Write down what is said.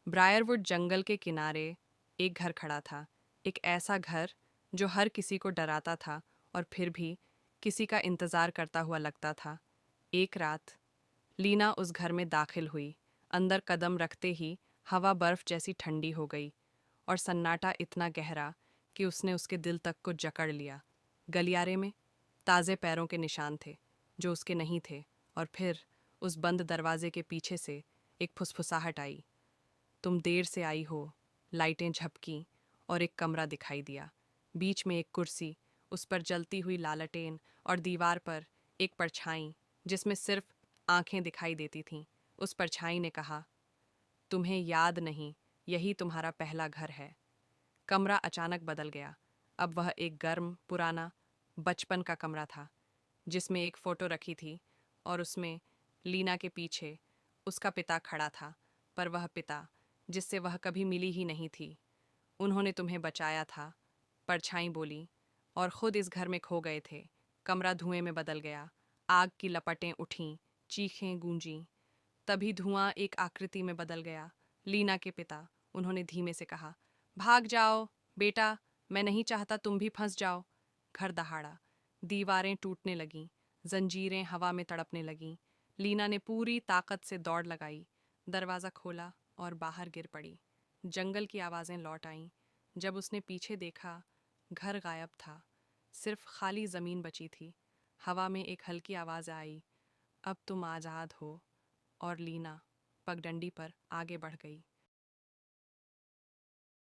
ब्रायरवुड जंगल के किनारे एक घर खड़ा था। एक ऐसा घर जो हर किसी को डराता था और फिर भी किसी का इंतज़ार करता हुआ लगता था। एक रात लीना उस घर में दाखिल हुई। अंदर कदम रखते ही हवा बर्फ जैसी ठंडी हो गई और सन्नाटा इतना गहरा कि उसने उसके दिल तक को जकड़ लिया। गलियारे में ताज़े पैरों के निशान थे जो उसके नहीं थे, और फिर उस बंद दरवाजे के पीछे से एक फुसफुसाहट आई। तुम देर से आई हो। लाइटें झपकीं और एक कमरा दिखाई दिया। बीच में एक कुर्सी, उस पर जलती हुई लालटेन और दीवार पर एक परछाई जिसमें सिर्फ आंखें दिखाई देती थीं। उस परछाई ने कहा, तुम्हें याद नहीं, यही तुम्हारा पहला घर है। कमरा अचानक बदल गया। अब वह एक गर्म पुराना बचपन का कमरा था जिसमें एक फोटो रखी थी और उसमें लीना के पीछे उसका पिता खड़ा था, पर वह पिता जिससे वह कभी मिली ही नहीं थी। उन्होंने तुम्हें बचाया था, परछाई बोली, और खुद इस घर में खो गए थे। कमरा धुएं में बदल गया। आग की लपटें उठीं, चीखें गूंजीं। तभी धुआं एक आकृति में बदल गया। लीना के पिता। उन्होंने धीमे से कहा, भाग जाओ बेटा, मैं नहीं चाहता तुम भी फंस जाओ। घर दहाड़ा। दीवारें टूटने लगीं, जंजीरें हवा में तड़पने लगीं। लीना ने पूरी ताकत से दौड़ लगाई, दरवाज़ा खोला और बाहर गिर पड़ी। जंगल की आवाज़ें लौट आईं। जब उसने पीछे देखा, घर गायब था। सिर्फ खाली ज़मीन बची थी। हवा में एक हल्की आवाज़ आई, अब तुम आज़ाद हो। और लीना पगडंडी पर आगे बढ़ गई।